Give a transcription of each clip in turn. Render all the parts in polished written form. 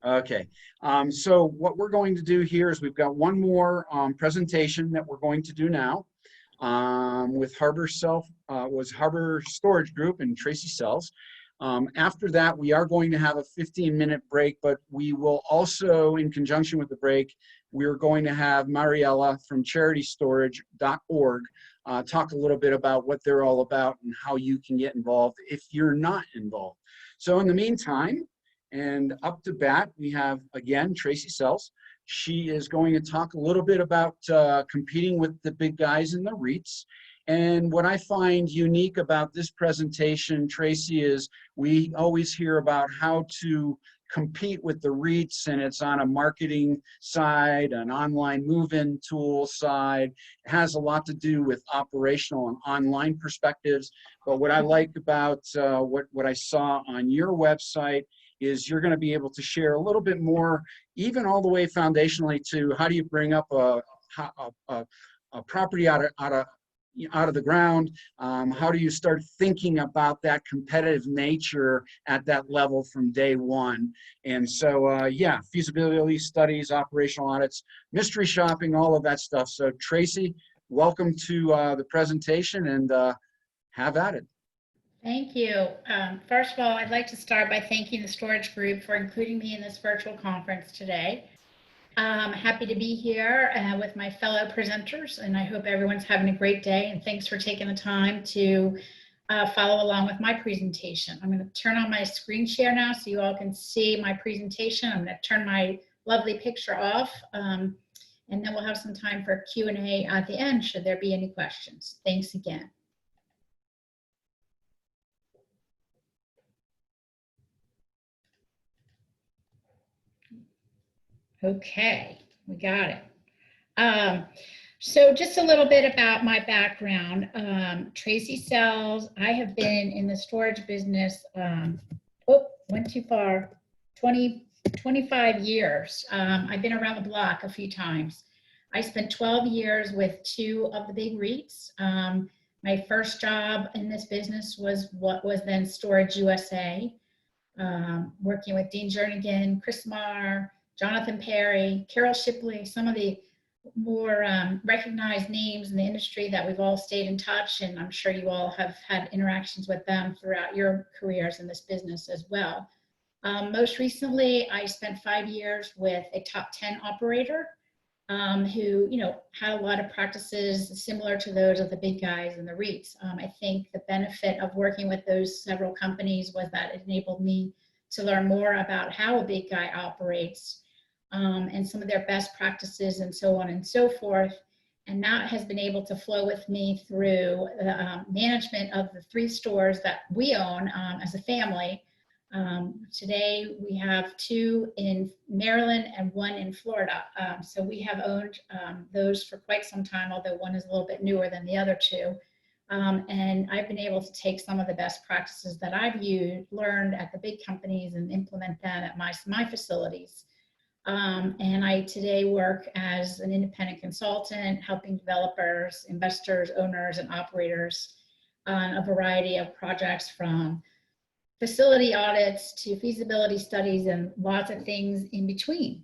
Okay, so what we're going to do here is we've got one more presentation that we're going to do now with Harbor Storage Group and Tracy Sells. After that, we are going to have a 15-minute break, but we will also, in conjunction with the break, we're going to have Mariella from CharityStorage.org talk a little bit about what they're all about and how you can get involved if you're not involved. So in the meantime, and up to bat, we have, again, Tracy Sells. She is going to talk a little bit about competing with the big guys in the REITs. And what I find unique about this presentation, Tracy, is we always hear about how to compete with the REITs, and it's on a marketing side, an online move-in tool side. It has a lot to do with operational and online perspectives. But what I like about what I saw on your website is you're going to be able to share a little bit more, even all the way foundationally to how do you bring up a property out of the ground, how do you start thinking about that competitive nature at that level from day one. And so, yeah, feasibility studies, operational audits, mystery shopping, all of that stuff. So Tracy, welcome to the presentation, and have at it. Thank you. First of all, I'd like to start by thanking the Storage Group for including me in this virtual conference today. I'm happy to be here with my fellow presenters, and I hope everyone's having a great day, and thanks for taking the time to follow along with my presentation. I'm going to turn on my screen share now so you all can see my presentation. I'm going to turn my lovely picture off, and then we'll have some time for Q&A at the end should there be any questions. Thanks again. Okay, we got it. So just a little bit about my background. Tracy Sells. I have been in the storage business, went too far, 25 years. I've been around the block a few times. I spent 12 years with 2 of the big REITs. My first job in this business was what was then Storage USA, working with Dean Jernigan, Chris Marr, Jonathan Perry, Carol Shipley, some of the more recognized names in the industry that we've all stayed in touch, and I'm sure you all have had interactions with them throughout your careers in this business as well. Most recently, I spent 5 years with a top 10 operator who, had a lot of practices similar to those of the big guys and the REITs. I think the benefit of working with those several companies was that it enabled me to learn more about how a big guy operates, and some of their best practices and so on and so forth. And that has been able to flow with me through the management of the 3 stores that we own as a family. Today we have 2 in Maryland and 1 in Florida. So we have owned those for quite some time, although one is a little bit newer than the other 2. And I've been able to take some of the best practices that I've learned at the big companies and implement them at my facilities. And I today work as an independent consultant, helping developers, investors, owners, and operators on a variety of projects, from facility audits to feasibility studies and lots of things in between.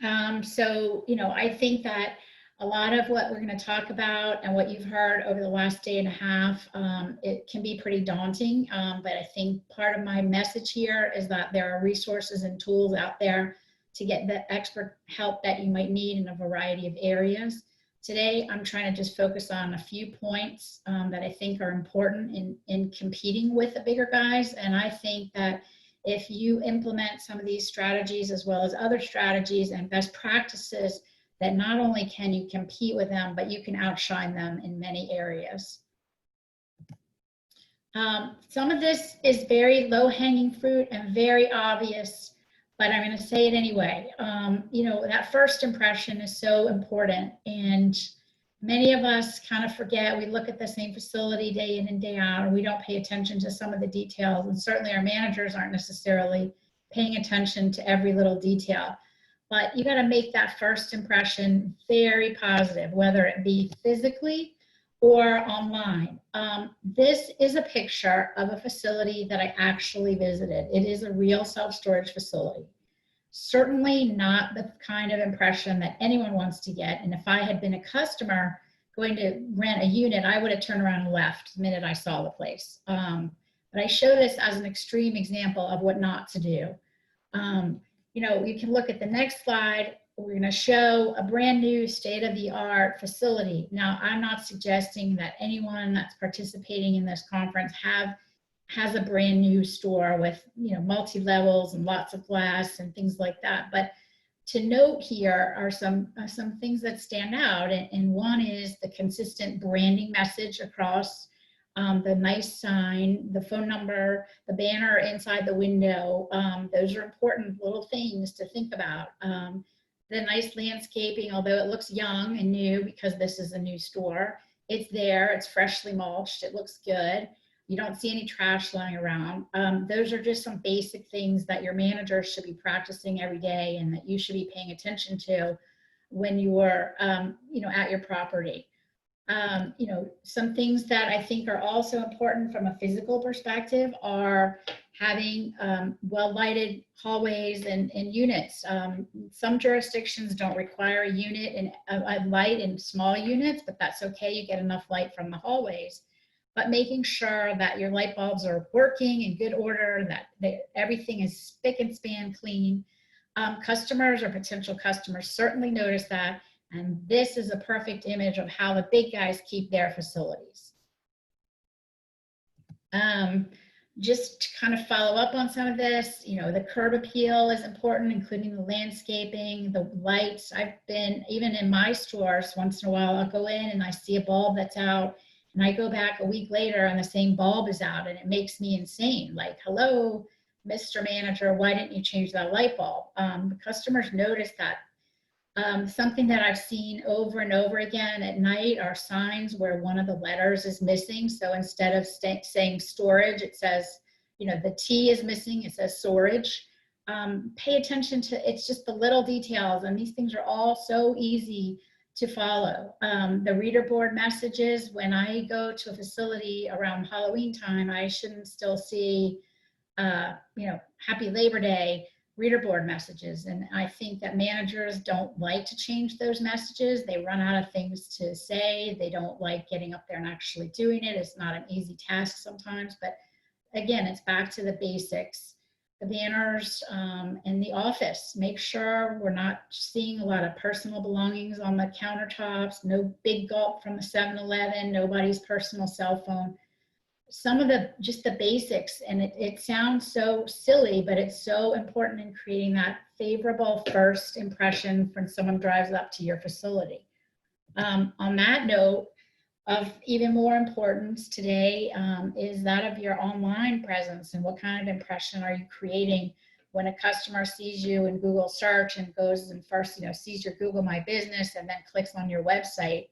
So, I think that a lot of what we're going to talk about and what you've heard over the last day and a half, it can be pretty daunting, but I think part of my message here is that there are resources and tools out there to get the expert help that you might need in a variety of areas. Today, I'm trying to just focus on a few points that I think are important in competing with the bigger guys. And I think that if you implement some of these strategies as well as other strategies and best practices, that not only can you compete with them, but you can outshine them in many areas. Some of this is very low-hanging fruit and very obvious, but I'm going to say it anyway. That first impression is so important, and many of us kind of forget. We look at the same facility day in and day out, and we don't pay attention to some of the details, and certainly our managers aren't necessarily paying attention to every little detail. But you got to make that first impression very positive, whether it be physically or online. This is a picture of a facility that I actually visited. It is a real self-storage facility. Certainly not the kind of impression that anyone wants to get. And if I had been a customer going to rent a unit, I would have turned around and left the minute I saw the place. But I show this as an extreme example of what not to do. You can look at the next slide. We're going to show a brand new state-of-the-art facility. Now, I'm not suggesting that anyone that's participating in this conference has a brand new store with multi-levels and lots of glass and things like that. But to note here are some things that stand out, and one is the consistent branding message across, the nice sign, the phone number, the banner inside the window. Those are important little things to think about. The nice landscaping, although it looks young and new because this is a new store, it's there, it's freshly mulched, it looks good. You don't see any trash lying around. Those are just some basic things that your manager should be practicing every day and that you should be paying attention to when you are at your property. Some things that I think are also important from a physical perspective are having well-lighted hallways and units. Some jurisdictions don't require a unit and a light in small units, but that's okay. You get enough light from the hallways. But making sure that your light bulbs are working in good order, that everything is spick and span clean. Customers or potential customers certainly notice that. And this is a perfect image of how the big guys keep their facilities. Just to kind of follow up on some of this, the curb appeal is important, including the landscaping, the lights. I've been, even in my stores, once in a while, I'll go in and I see a bulb that's out, and I go back a week later and the same bulb is out, and it makes me insane. Like, hello, Mr. Manager, why didn't you change that light bulb? The customers notice that. Something that I've seen over and over again at night are signs where one of the letters is missing. So instead of saying storage, it says, the T is missing, it says storage. Pay attention to, it's just the little details, and these things are all so easy to follow. The reader board messages, when I go to a facility around Halloween time, I shouldn't still see, Happy Labor Day reader board messages. And I think that managers don't like to change those messages. They run out of things to say. They don't like getting up there and actually doing it. It's not an easy task sometimes, but again, it's back to the basics. The banners in the office, make sure we're not seeing a lot of personal belongings on the countertops, no big gulp from the 7-Eleven, nobody's personal cell phone. Some of just the basics, and it sounds so silly, but it's so important in creating that favorable first impression when someone drives up to your facility. On that note, of even more importance today is that of your online presence, and what kind of impression are you creating when a customer sees you in Google search and goes and first sees your Google My Business and then clicks on your website.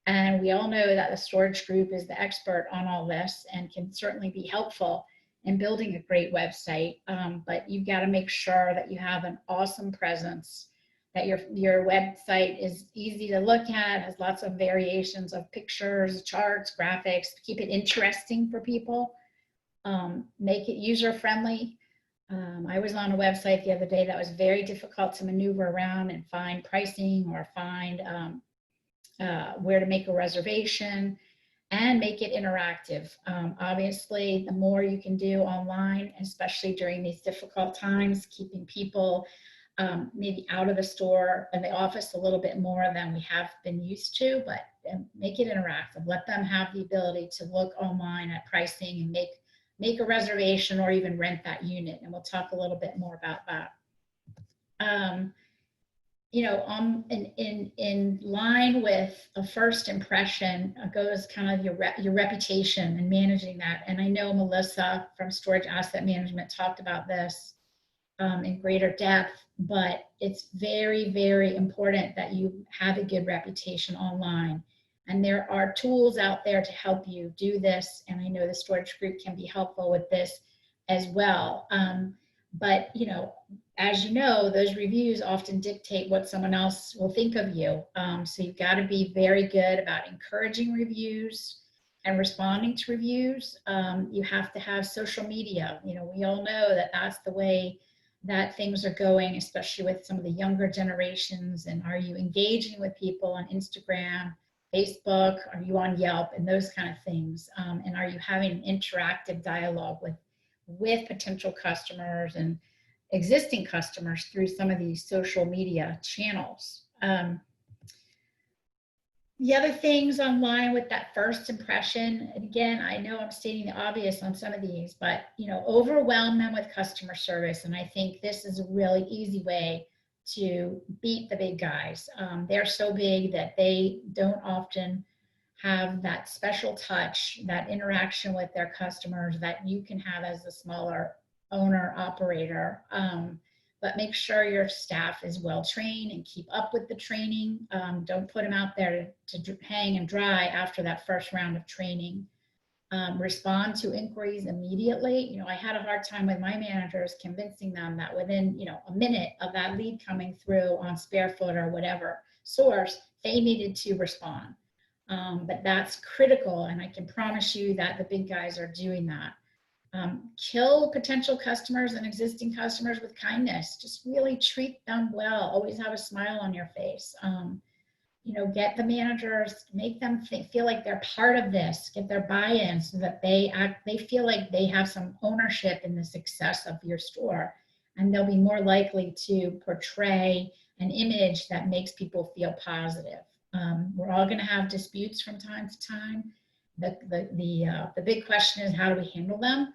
And we all know that the storage group is the expert on all this and can certainly be helpful in building a great website. But you've got to make sure that you have an awesome presence, that your website is easy to look at, has lots of variations of pictures, charts, graphics, keep it interesting for people, make it user-friendly. I was on a website the other day that was very difficult to maneuver around and find pricing or find where to make a reservation, and make it interactive. Obviously, the more you can do online, especially during these difficult times, keeping people maybe out of the store and the office a little bit more than we have been used to, but make it interactive. Let them have the ability to look online at pricing and make a reservation or even rent that unit. And we'll talk a little bit more about that. In line with a first impression goes kind of your reputation and managing that. And I know Melissa from Storage Asset Management talked about this in greater depth, but it's very, very important that you have a good reputation online. And there are tools out there to help you do this. And I know the storage group can be helpful with this as well. But, as you know, those reviews often dictate what someone else will think of you. So you've got to be very good about encouraging reviews and responding to reviews. You have to have social media. We all know that that's the way that things are going, especially with some of the younger generations. And are you engaging with people on Instagram, Facebook? Are you on Yelp and those kind of things? And are you having an interactive dialogue with potential customers and existing customers through some of these social media channels? The other things online with that first impression, and again, I know I'm stating the obvious on some of these, but overwhelm them with customer service. And I think this is a really easy way to beat the big guys. They're so big that they don't often have that special touch, that interaction with their customers that you can have as a smaller owner operator. But make sure your staff is well trained and keep up with the training. Don't put them out there to hang and dry after that first round of training. Respond to inquiries immediately. I had a hard time with my managers convincing them that within a minute of that lead coming through on Sparefoot or whatever source, they needed to respond. But that's critical, and I can promise you that the big guys are doing that. Kill potential customers and existing customers with kindness. Just really treat them well. Always have a smile on your face. Get the managers, make them feel like they're part of this. Get their buy-in so that they feel like they have some ownership in the success of your store, and they'll be more likely to portray an image that makes people feel positive. We're all going to have disputes from time to time. The big question is, how do we handle them,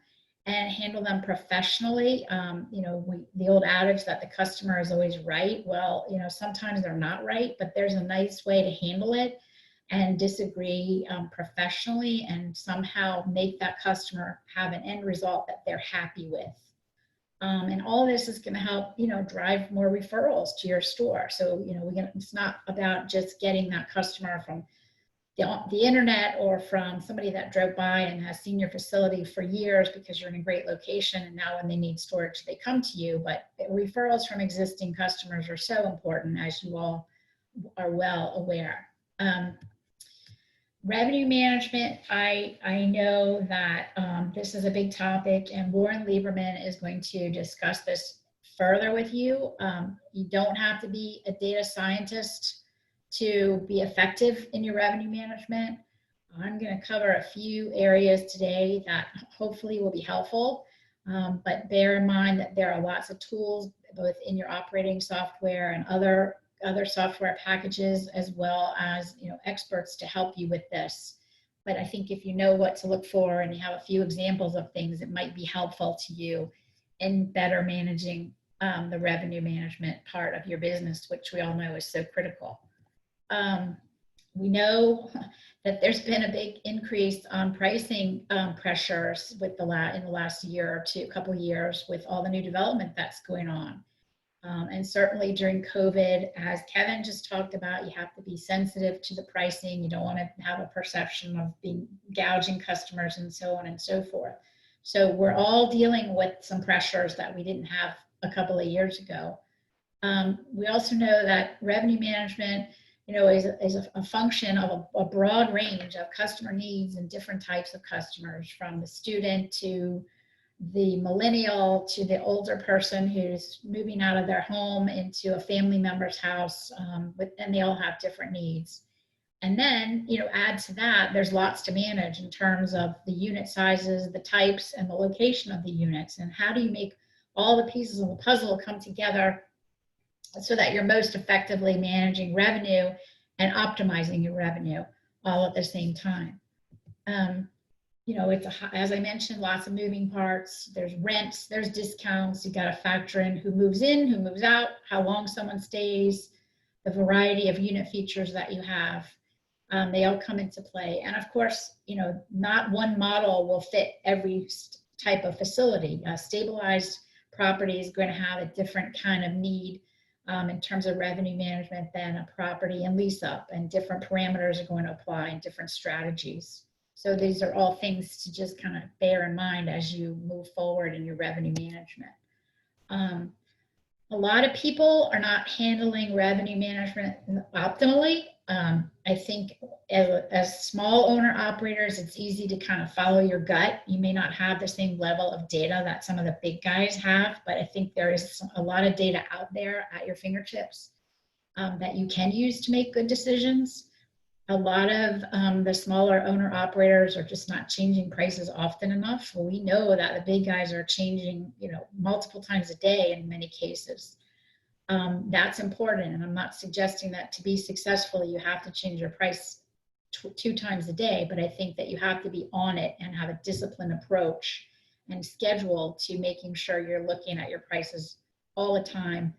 and handle them professionally? The old adage that the customer is always right. Well, sometimes they're not right, but there's a nice way to handle it and disagree professionally, and somehow make that customer have an end result that they're happy with. And all this is going to help, drive more referrals to your store. So, it's not about just getting that customer from the internet or from somebody that drove by and has seen your facility for years because you're in a great location, and now when they need storage, they come to you. But referrals from existing customers are so important, as you all are well aware. Revenue management, I know that this is a big topic, and Warren Lieberman is going to discuss this further with you. You don't have to be a data scientist to be effective in your revenue management. I'm going to cover a few areas today that hopefully will be helpful, but bear in mind that there are lots of tools both in your operating software and other software packages, as well as experts to help you with this. But I think if you know what to look for and you have a few examples of things, it might be helpful to you in better managing the revenue management part of your business, which we all know is so critical. We know that there's been a big increase on pricing pressures in the last year or two, couple years, with all the new development that's going on. And certainly during COVID, as Kevin just talked about, you have to be sensitive to the pricing. You don't want to have a perception of being gouging customers and so on and so forth. So we're all dealing with some pressures that we didn't have a couple of years ago. We also know that revenue management, is a function of a broad range of customer needs and different types of customers, from the student to the millennial to the older person who's moving out of their home into a family member's house, and they all have different needs. And then, add to that, there's lots to manage in terms of the unit sizes, the types, and the location of the units. And how do you make all the pieces of the puzzle come together so that you're most effectively managing revenue and optimizing your revenue all at the same time? As I mentioned, lots of moving parts. There's rents, there's discounts. You got to factor in who moves in, who moves out, how long someone stays, the variety of unit features that you have. They all come into play. And of course, not one model will fit every type of facility. A stabilized property is going to have a different kind of need in terms of revenue management than a property in lease up, and different parameters are going to apply and different strategies. So these are all things to just kind of bear in mind as you move forward in your revenue management. A lot of people are not handling revenue management optimally. I think as small owner operators, it's easy to kind of follow your gut. You may not have the same level of data that some of the big guys have, but I think there is a lot of data out there at your fingertips that you can use to make good decisions. A lot of the smaller owner operators are just not changing prices often enough. Well, we know that the big guys are changing, multiple times a day in many cases. That's important, and I'm not suggesting that to be successful, you have to change your price 2 times a day, but I think that you have to be on it and have a disciplined approach and schedule to making sure you're looking at your prices all the time,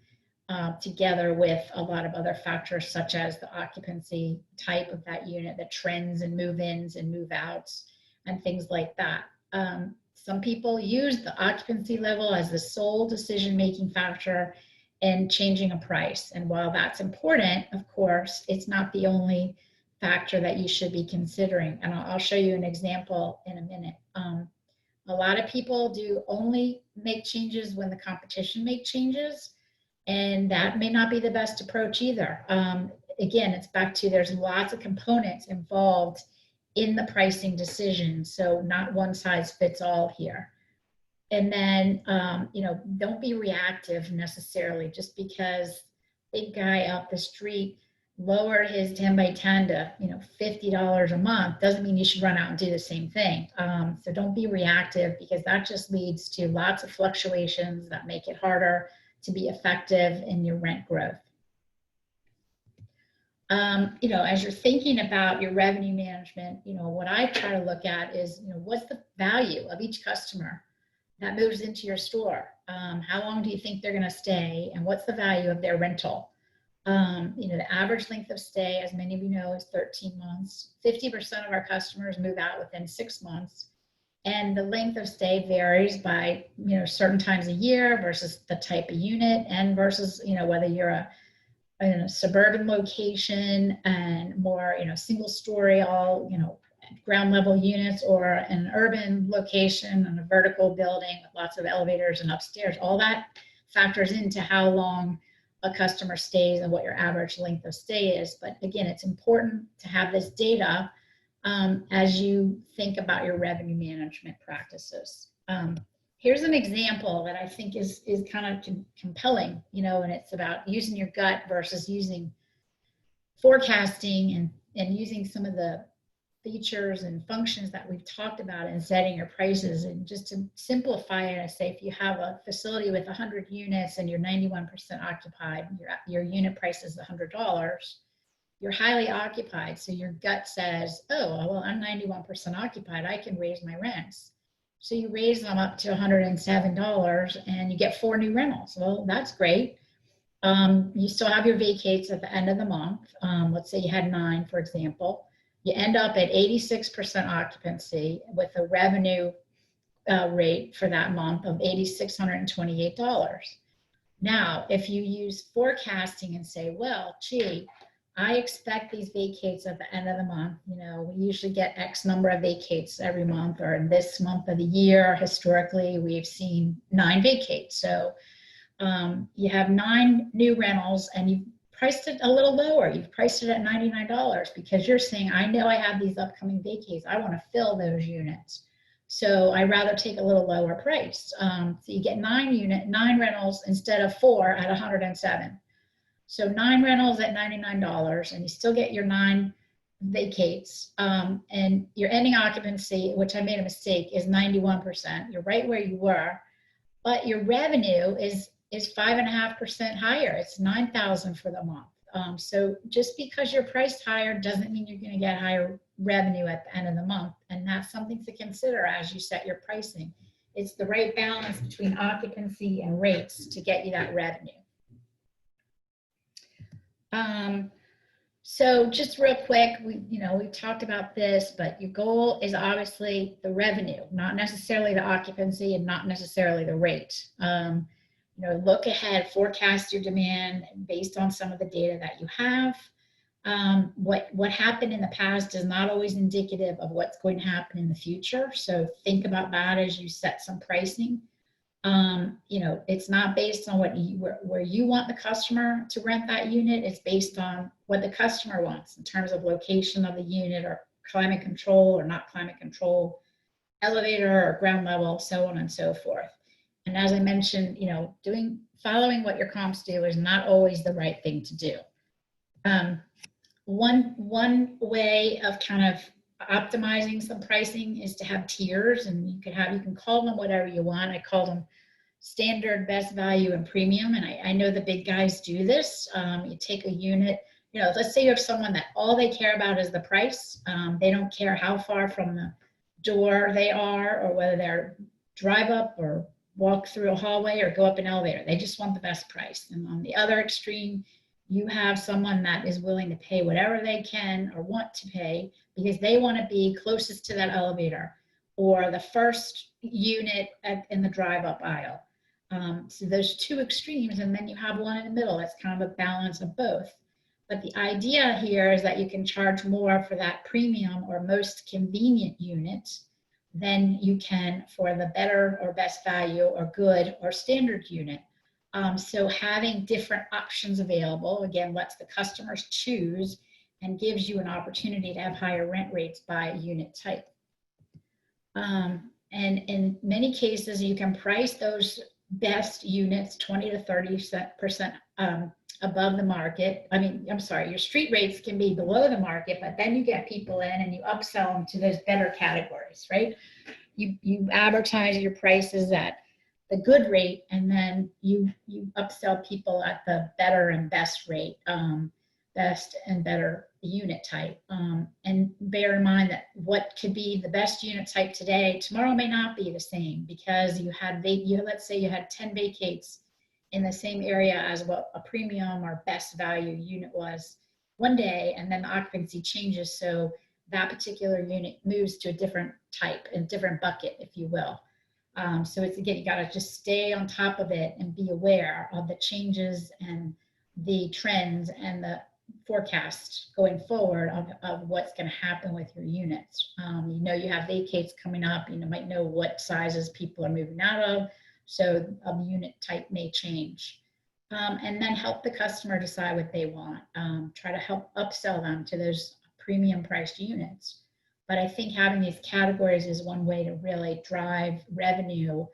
together with a lot of other factors such as the occupancy type of that unit, the trends and move-ins and move-outs and things like that. Some people use the occupancy level as the sole decision-making factor in changing a price. And while that's important, of course, it's not the only factor that you should be considering. And I'll show you an example in a minute. A lot of people do only make changes when the competition make changes, and that may not be the best approach either. Again, it's back to there's lots of components involved in the pricing decision, so not one size fits all here. And then, don't be reactive necessarily just because big guy up the street lowered his 10 by 10 to, $50 a month doesn't mean you should run out and do the same thing. So don't be reactive, because that just leads to lots of fluctuations that make it harder to be effective in your rent growth. As you're thinking about your revenue management, what I try to look at is, what's the value of each customer that moves into your store? How long do you think they're going to stay, and what's the value of their rental? The average length of stay, as many of you know, is 13 months. 50% of our customers move out within 6 months. And the length of stay varies by, certain times a year versus the type of unit, and versus, whether you're in a suburban location and more, single story, all, ground level units, or an urban location and a vertical building with lots of elevators and upstairs. All that factors into how long a customer stays and what your average length of stay is. But again, it's important to have this data as you think about your revenue management practices. Here's an example that I think is kind of compelling, and it's about using your gut versus using forecasting and using some of the features and functions that we've talked about in setting your prices. And just to simplify it, I say if you have a facility with 100 units and you're 91% occupied, your unit price is $100, you're highly occupied. So your gut says, oh, well, I'm 91% occupied, I can raise my rents. So you raise them up to $107 and you get 4 new rentals. Well, that's great. You still have your vacates at the end of the month. Let's say you had 9, for example. You end up at 86% occupancy with a revenue rate for that month of $8,628. Now, if you use forecasting and say, well, gee, I expect these vacates at the end of the month. We usually get X number of vacates every month, or in this month of the year, historically, we've seen 9 vacates. So you have 9 new rentals and you've priced it a little lower. You've priced it at $99 because you're saying, I know I have these upcoming vacates. I want to fill those units. So I'd rather take a little lower price. So you get 9 rentals instead of 4 at 107. So 9 rentals at $99, and you still get your 9 vacates. And your ending occupancy, which I made a mistake, is 91%. You're right where you were, but your revenue is 5.5% higher. It's $9,000 for the month. So just because you're priced higher doesn't mean you're going to get higher revenue at the end of the month. And that's something to consider as you set your pricing. It's the right balance between occupancy and rates to get you that revenue. So just real quick, we've talked about this, but your goal is obviously the revenue, not necessarily the occupancy and not necessarily the rate. Look ahead, forecast your demand based on some of the data that you have. What happened in the past is not always indicative of what's going to happen in the future. So think about that as you set some pricing. You know, it's not based on where you want the customer to rent that unit. It's based on what the customer wants in terms of location of the unit, or climate control or not climate control, elevator or ground level, so on and so forth. And as I mentioned, you know, following what your comps do is not always the right thing to do. One way of kind of optimizing some pricing is to have tiers, and you can call them whatever you want. I call them standard, best value, and premium. And I know the big guys do this. You take a unit, you know, let's say you have someone that all they care about is the price. They don't care how far from the door they are, or whether they're drive up or walk through a hallway or go up an elevator. They just want the best price. And on the other extreme, you have someone that is willing to pay whatever they can or want to pay because they want to be closest to that elevator or the first unit in the drive up aisle. So there's two extremes, and then you have one in the middle. That's kind of a balance of both. But the idea here is that you can charge more for that premium or most convenient unit than you can for the better or best value or good or standard unit. So having different options available, again, lets the customers choose and gives you an opportunity to have higher rent rates by unit type. And in many cases, you can price those best units 20 to 30% above the market. I'm sorry, your street rates can be below the market, but then you get people in and you upsell them to those better categories, right? You advertise your prices at the good rate, and then you upsell people at the better and best rate, best and better unit type. And bear in mind that what could be the best unit type today, tomorrow may not be the same, because let's say you had 10 vacates in the same area as what a premium or best value unit was one day, and then the occupancy changes, so that particular unit moves to a different type, a different bucket, if you will. So it's, again, you got to just stay on top of it and be aware of the changes and the trends and the forecast going forward of what's going to happen with your units. You know, you have vacates coming up, you might know what sizes people are moving out of, so a unit type may change. And then help the customer decide what they want. Try to help upsell them to those premium priced units. But I think having these categories is one way to really drive revenue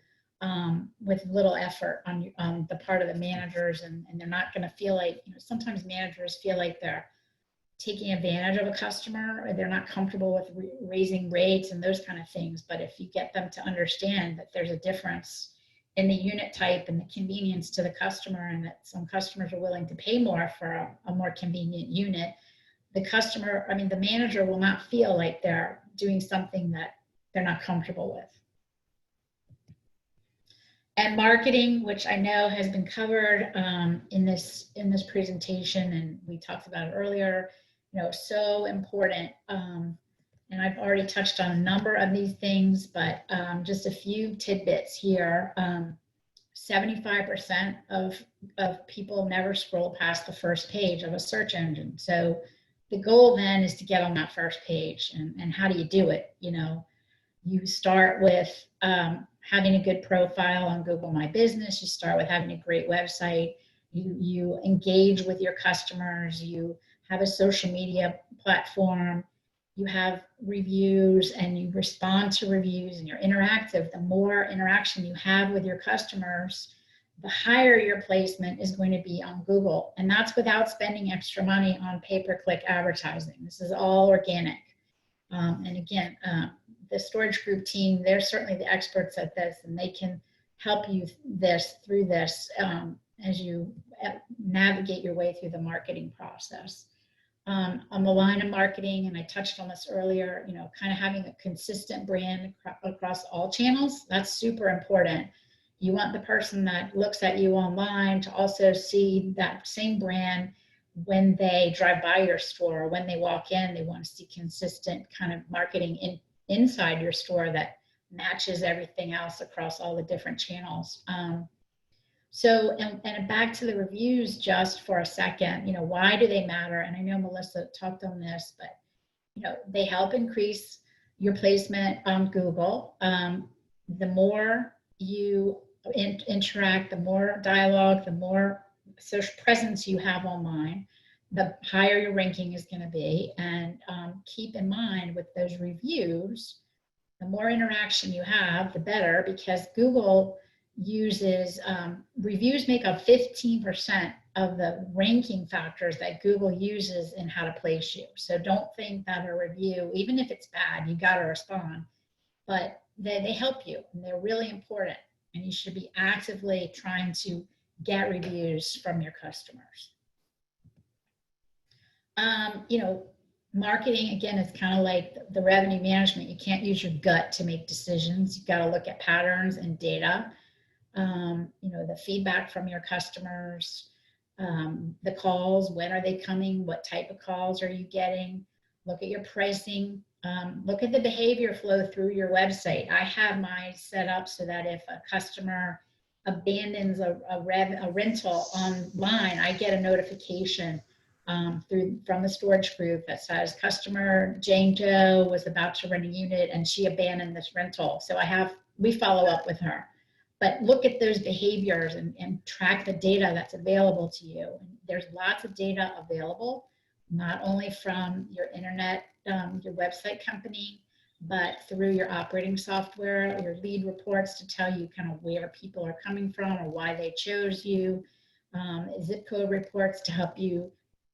with little effort on the part of the managers, and they're not going to feel like, sometimes managers feel like they're taking advantage of a customer, or they're not comfortable with raising rates and those kind of things. But if you get them to understand that there's a difference in the unit type and the convenience to the customer, and that some customers are willing to pay more for a more convenient unit, the manager will not feel like they're doing something that they're not comfortable with. And marketing, which I know has been covered in this presentation, and we talked about it earlier, so important. And I've already touched on a number of these things, but just a few tidbits here. 75% of people never scroll past the first page of a search engine. So the goal then is to get on that first page. And how do you do it? You start with having a good profile on Google My Business. You start with having a great website. You engage with your customers. You have a social media platform. You have reviews, and you respond to reviews, and you're interactive. The more interaction you have with your customers, the higher your placement is going to be on Google. And that's without spending extra money on pay-per-click advertising. This is all organic. And again, the storage group team, they're certainly the experts at this, and they can help you through this as you navigate your way through the marketing process. On the line of marketing, and I touched on this earlier, kind of having a consistent brand across all channels, that's super important. You want the person that looks at you online to also see that same brand when they drive by your store, or when they walk in. They want to see consistent kind of marketing inside your store that matches everything else across all the different channels. So, and back to the reviews just for a second, why do they matter? And I know Melissa talked on this, but, they help increase your placement on Google. The more you interact, the more dialogue, the more social presence you have online, the higher your ranking is going to be. And keep in mind with those reviews, the more interaction you have, the better, because Google uses, reviews make up 15% of the ranking factors that Google uses in how to place you. So don't think that a review, even if it's bad, you got to respond, but they help you and they're really important. And you should be actively trying to get reviews from your customers. You know, marketing, again, is kind of like the revenue management. You can't use your gut to make decisions. You've got to look at patterns and data. You know, the feedback from your customers, the calls, when are they coming? What type of calls are you getting? Look at your pricing. Look at the behavior flow through your website. I have mine set up so that if a customer abandons a rental online, I get a notification from the storage group that says customer Jane Doe was about to rent a unit and she abandoned this rental. So we follow up with her. But look at those behaviors and track the data that's available to you. There's lots of data available, not only from your internet, your website company, but through your operating software, your lead reports to tell you kind of where people are coming from or why they chose you, zip code reports to help you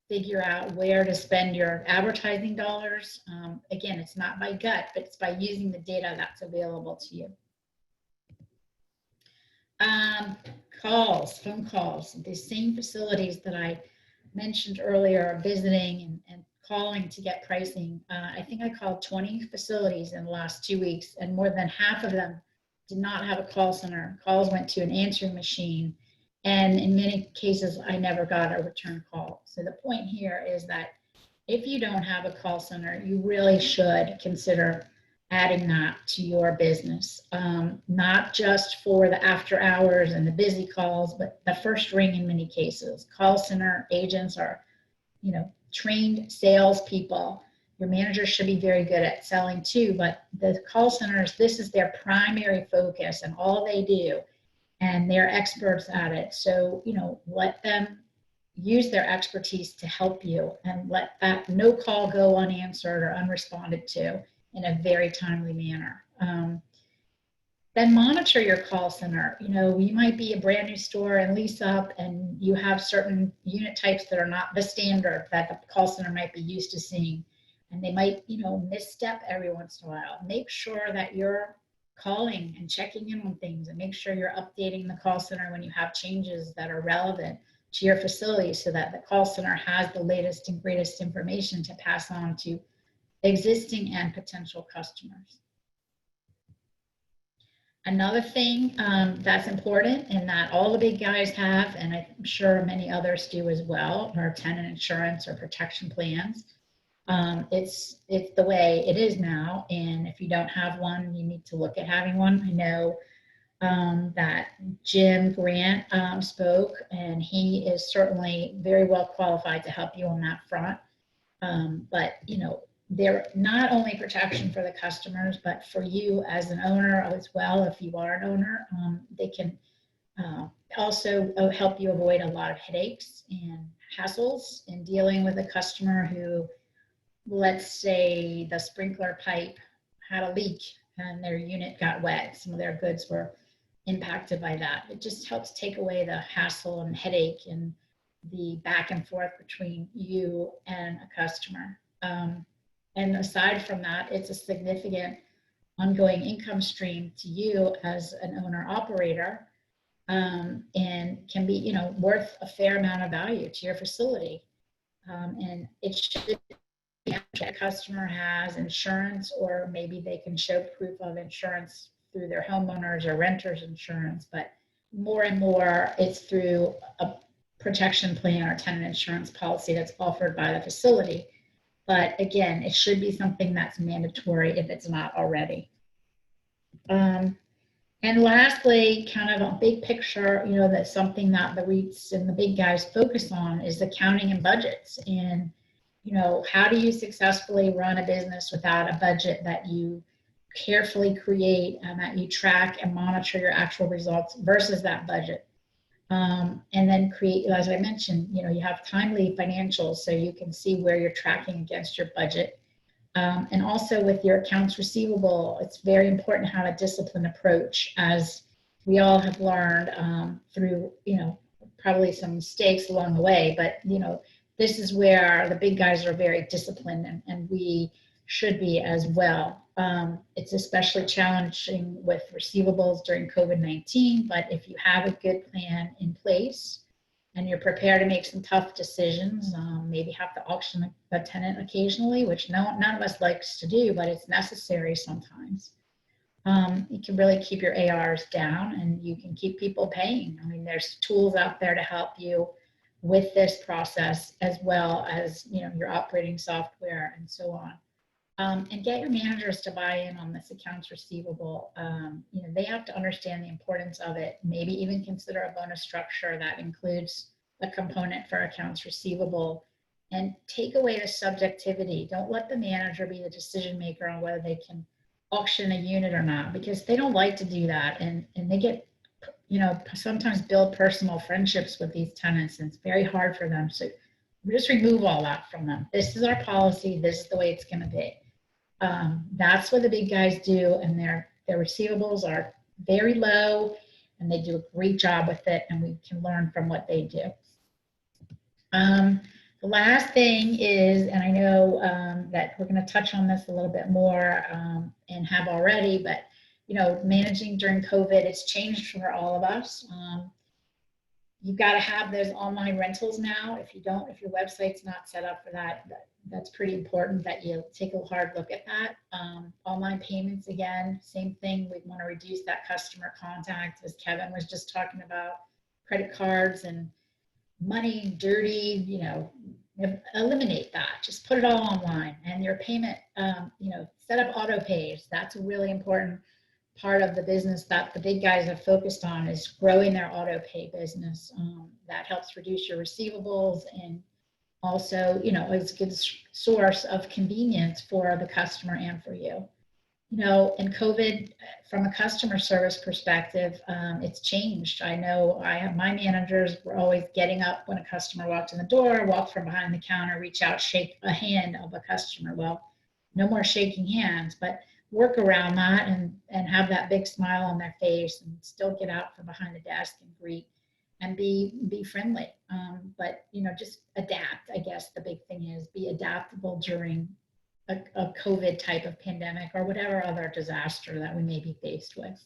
figure out where to spend your advertising dollars. Again, it's not by gut, but it's by using the data that's available to you. Phone calls, the same facilities that I mentioned earlier, visiting and calling to get pricing. I think I called 20 facilities in the last 2 weeks, and more than half of them did not have a call center. Calls went to an answering machine, and in many cases, I never got a return call. So the point here is that if you don't have a call center, you really should consider adding that to your business, not just for the after hours and the busy calls, but the first ring in many cases. Call center agents are, you know, trained salespeople. Your managers should be very good at selling too, but the call centers, this is their primary focus and all they do, and they're experts at it. So, you know, let them use their expertise to help you and let that no call go unanswered or unresponded to in a very timely manner. Then monitor your call center. You know, you might be a brand new store and lease up and you have certain unit types that are not the standard that the call center might be used to seeing. And they might, you know, misstep every once in a while. Make sure that you're calling and checking in on things and make sure you're updating the call center when you have changes that are relevant to your facility so that the call center has the latest and greatest information to pass on to existing and potential customers. Another thing that's important and that all the big guys have, and I'm sure many others do as well, are tenant insurance or protection plans. It's the way it is now, and if you don't have one, you need to look at having one. I know that Jim Grant spoke, and he is certainly very well qualified to help you on that front. But you know, they're not only protection for the customers, but for you as an owner as well. If you are an owner, they can also help you avoid a lot of headaches and hassles in dealing with a customer who, let's say the sprinkler pipe had a leak and their unit got wet. Some of their goods were impacted by that. It just helps take away the hassle and headache and the back and forth between you and a customer. And aside from that, it's a significant ongoing income stream to you as an owner operator, and can be, you know, worth a fair amount of value to your facility. And it should be a customer has insurance, or maybe they can show proof of insurance through their homeowners or renters insurance, but more and more it's through a protection plan or tenant insurance policy that's offered by the facility. But again, it should be something that's mandatory if it's not already. And lastly, kind of a big picture, you know, that's something that the REITs and the big guys focus on is accounting and budgets. And, you know, how do you successfully run a business without a budget that you carefully create and that you track and monitor your actual results versus that budget. And then create, as I mentioned, you have timely financials so you can see where you're tracking against your budget. And also with your accounts receivable, it's very important to have a disciplined approach, as we all have learned through, probably some mistakes along the way, but, this is where the big guys are very disciplined, and we should be as well. It's especially challenging with receivables during COVID-19, but if you have a good plan in place and you're prepared to make some tough decisions, maybe have to auction a tenant occasionally, which none of us likes to do, but it's necessary sometimes. You can really keep your ARs down, and you can keep people paying. I mean, there's tools out there to help you with this process, as well as your operating software and so on. And get your managers to buy in on this accounts receivable. They have to understand the importance of it. Maybe even consider a bonus structure that includes a component for accounts receivable, and take away the subjectivity. Don't let the manager be the decision maker on whether they can auction a unit or not, because they don't like to do that, and they get sometimes build personal friendships with these tenants, and it's very hard for them. So just remove all that from them. This is our policy. This is the way it's going to be. That's what the big guys do, and their receivables are very low, and they do a great job with it, and we can learn from what they do. The last thing is, and I know that we're going to touch on this a little bit more and have already, but managing during COVID, it's changed for all of us. You've got to have those online rentals now. If your website's not set up for that, that's pretty important that you take a hard look at that. Online payments, again, same thing. We want to reduce that customer contact, as Kevin was just talking about. Credit cards and money, dirty, eliminate that. Just put it all online. And your payment, set up auto pays. That's a really important part of the business that the big guys have focused on, is growing their auto pay business. That helps reduce your receivables, and also, it's a good source of convenience for the customer and for you. In COVID, from a customer service perspective, it's changed. I know my managers were always getting up when a customer walked in the door, walk from behind the counter, reach out, shake a hand of a customer. Well, no more shaking hands, but work around that and have that big smile on their face, and still get out from behind the desk and greet and be friendly. But just adapt. I guess the big thing is be adaptable during a COVID type of pandemic or whatever other disaster that we may be faced with.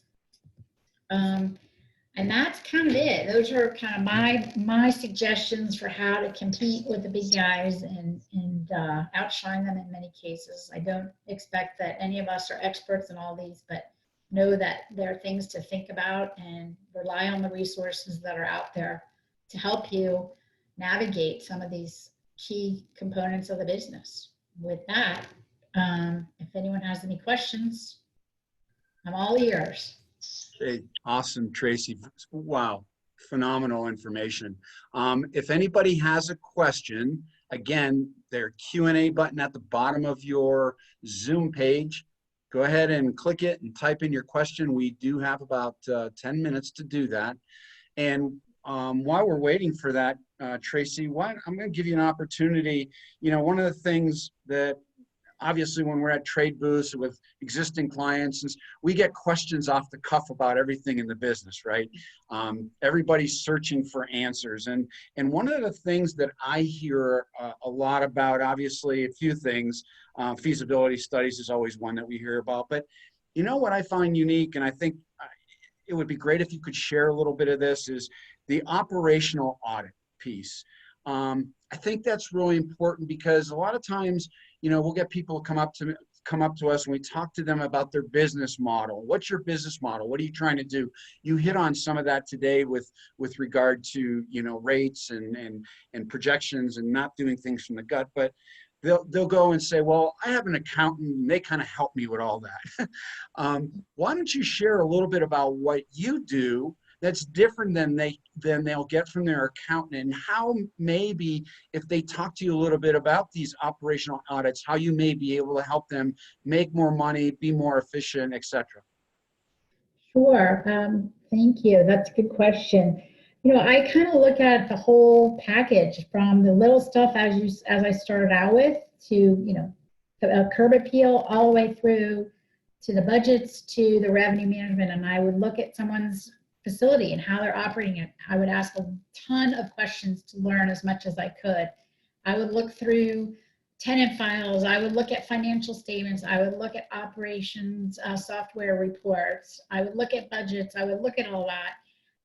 And that's kind of it. Those are kind of my suggestions for how to compete with the big guys and outshine them in many cases. I don't expect that any of us are experts in all these, but know that there are things to think about, and rely on the resources that are out there to help you navigate some of these key components of the business. With that, if anyone has any questions, I'm all ears. Okay, awesome, Tracy. Wow, phenomenal information. If anybody has a question, again, their Q&A button at the bottom of your Zoom page, go ahead and click it and type in your question. We do have about 10 minutes to do that. And while we're waiting for that, Tracy, I'm going to give you an opportunity. One of the things that obviously when we're at trade booths with existing clients, is we get questions off the cuff about everything in the business, right? Everybody's searching for answers. And one of the things that I hear a lot about, obviously a few things, feasibility studies is always one that we hear about, but what I find unique, and I think it would be great if you could share a little bit of this, is the operational audit piece. I think that's really important, because a lot of times, we'll get people come up to us and we talk to them about their business model. What's your business model? What are you trying to do? You hit on some of that today with regard to, rates and projections and not doing things from the gut, but they'll go and say, well, I have an accountant and they kind of help me with all that. Why don't you share a little bit about what you do that's different than they'll get from their accountant, and how maybe if they talk to you a little bit about these operational audits, how you may be able to help them make more money, be more efficient, etc. Sure. Thank you. That's a good question. I kind of look at the whole package from the little stuff as I started out with to, the curb appeal all the way through to the budgets to the revenue management. And I would look at someone's facility and how they're operating it. I would ask a ton of questions to learn as much as I could. I would look through tenant files. I would look at financial statements. I would look at operations software reports. I would look at budgets. I would look at all that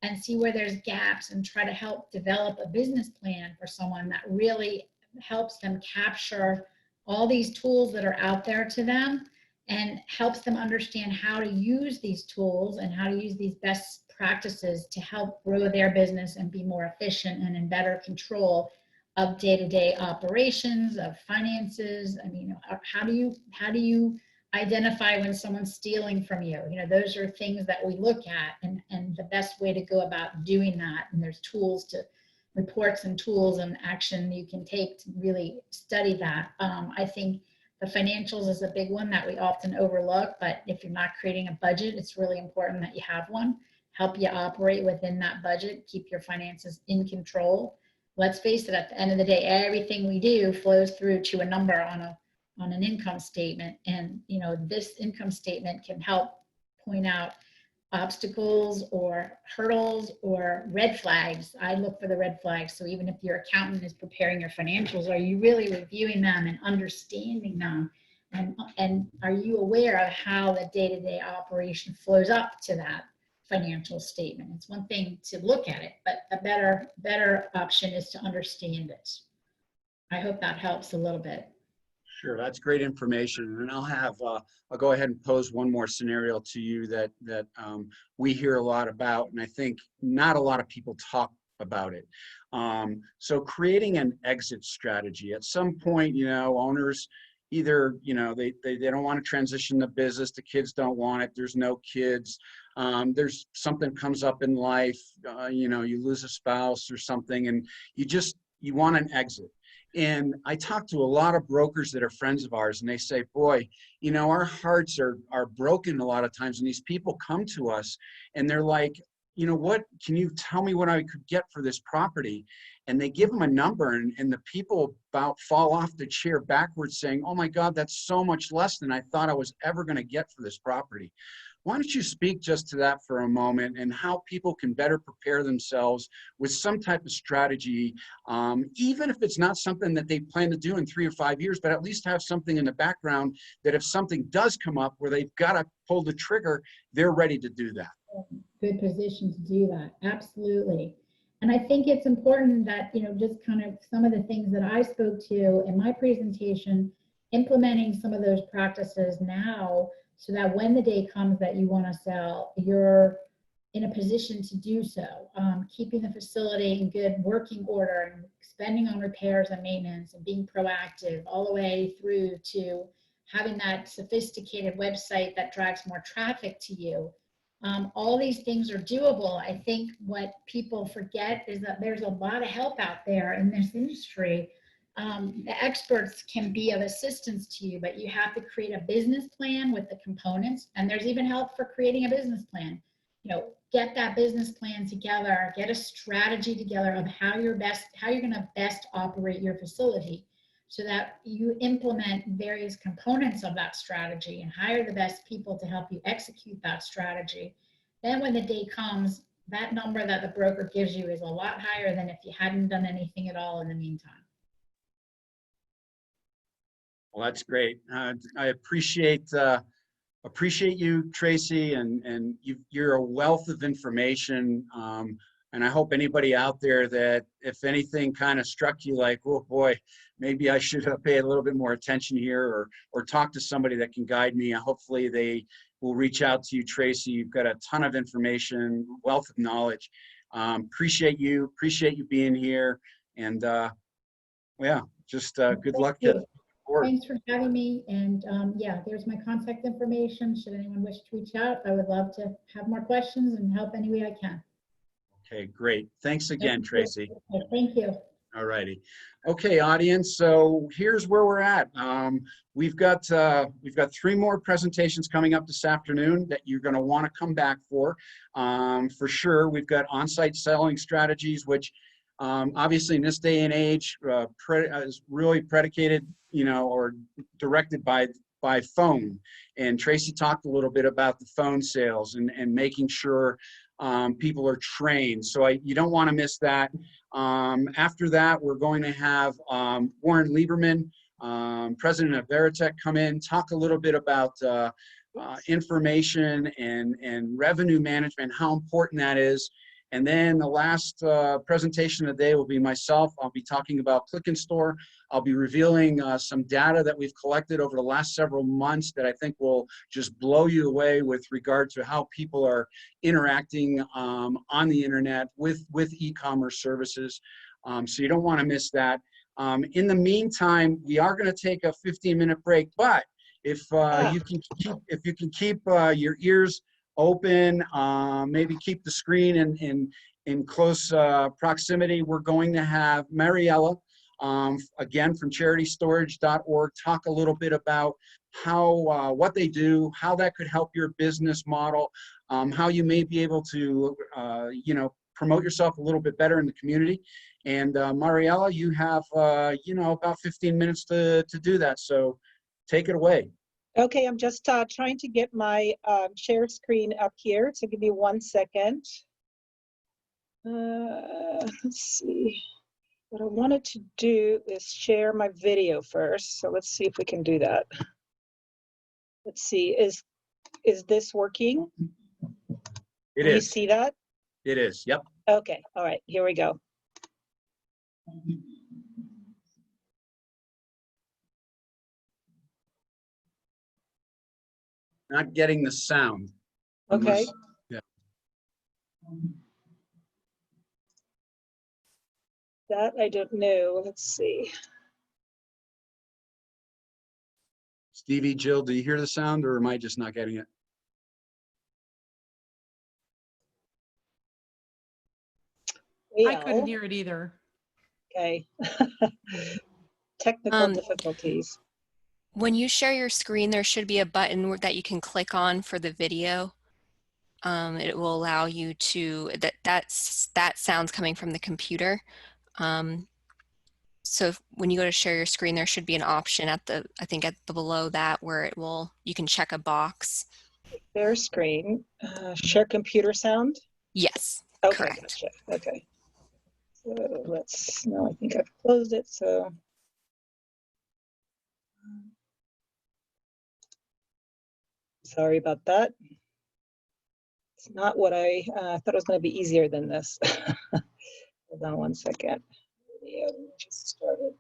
and see where there's gaps and try to help develop a business plan for someone that really helps them capture all these tools that are out there to them and helps them understand how to use these tools and how to use these best practices to help grow their business and be more efficient and in better control of day-to-day operations, of finances. I mean, how do you identify when someone's stealing from you? Those are things that we look at, and the best way to go about doing that. And there's reports and tools and action you can take to really study that. I think the financials is a big one that we often overlook, but if you're not creating a budget, it's really important that you have one. Help you operate within that budget, keep your finances in control. Let's face it, at the end of the day, everything we do flows through to a number on an income statement. And, this income statement can help point out obstacles or hurdles or red flags. I look for the red flags. So even if your accountant is preparing your financials, are you really reviewing them and understanding them? And are you aware of how the day-to-day operation flows up to that financial statement? It's one thing to look at it, but a better option is to understand it. I hope that helps a little bit. Sure, that's great information. And I'll go ahead and pose one more scenario to you that we hear a lot about, and I think not a lot of people talk about it. So creating an exit strategy. At some point, owners either, they don't want to transition the business, the kids don't want it, there's no kids, there's something comes up in life, you lose a spouse or something, and you want an exit. And I talk to a lot of brokers that are friends of ours, and they say, boy, our hearts are broken a lot of times. And these people come to us and they're like, what, can you tell me what I could get for this property? And they give them a number, and the people about fall off the chair backwards saying, oh my God, that's so much less than I thought I was ever going to get for this property. Why don't you speak just to that for a moment, and how people can better prepare themselves with some type of strategy, even if it's not something that they plan to do in 3 or 5 years, but at least have something in the background that if something does come up where they've got to pull the trigger, they're ready to do that. Good position to do that. Absolutely. And I think it's important that, just kind of some of the things that I spoke to in my presentation, implementing some of those practices now, so that when the day comes that you want to sell, you're in a position to do so. Keeping the facility in good working order and spending on repairs and maintenance and being proactive all the way through to having that sophisticated website that drives more traffic to you. All these things are doable. I think what people forget is that there's a lot of help out there in this industry. The experts can be of assistance to you, but you have to create a business plan with the components, and there's even help for creating a business plan. Get that business plan together, get a strategy together of how you're going to best operate your facility, so that you implement various components of that strategy and hire the best people to help you execute that strategy. Then when the day comes, that number that the broker gives you is a lot higher than if you hadn't done anything at all in the meantime. Well, that's great. I appreciate you, Tracy, and you're a wealth of information. And I hope anybody out there that, if anything kind of struck you like, oh boy, maybe I should pay a little bit more attention here, or talk to somebody that can guide me. Hopefully they will reach out to you, Tracy. You've got a ton of information, wealth of knowledge. Appreciate you being here. And yeah, just good luck to forward. Thanks for having me. And yeah, there's my contact information. Should anyone wish to reach out, I would love to have more questions and help any way I can. Okay, great. Thanks again, Tracy. Thank you. All righty. Okay, audience, so here's where we're at. We've got 3 more presentations coming up this afternoon that you're going to want to come back for sure. We've got on-site selling strategies, which obviously in this day and age is really predicated, or directed by phone. And Tracy talked a little bit about the phone sales and making sure people are trained. So you don't want to miss that. After that, we're going to have Warren Lieberman, president of Veritech, come in, talk a little bit about information and revenue management, how important that is. And then the last presentation of the day will be myself. I'll be talking about Click and Store. I'll be revealing some data that we've collected over the last several months that I think will just blow you away with regard to how people are interacting on the internet with e-commerce services. So you don't want to miss that. In the meantime, we are going to take a 15-minute break, but if you can keep your ears open, maybe keep the screen in close proximity, we're going to have Mariella, again from charitystorage.org, talk a little bit about how what they do, how that could help your business model, how you may be able to promote yourself a little bit better in the community. And Mariella, you have about 15 minutes to do that, so take it away. Okay, I'm just trying to get my share screen up here, so give me 1 second. Let's see. What I wanted to do is share my video first, so let's see if we can do that. Let's see, is this working? It Can you is. see that? It is, yep. Okay, all right, here we go. Not getting the sound. Okay. Yeah. That I don't know. Let's see. Stevie, Jill, do you hear the sound, or am I just not getting it? I couldn't hear it either. Okay. Technical difficulties. When you share your screen, there should be a button that you can click on for the video. It will allow you to, that sound's coming from the computer. So when you go to share your screen, there should be an option at the, I think at the below that, where it will, you can check a box. Share screen, share computer sound? Yes, Okay, correct. gotcha. Okay. So let's, no, I think I've closed it, so. Sorry about that. It's not what I thought it was going to be easier than this. Hold on 1 second. Video just started.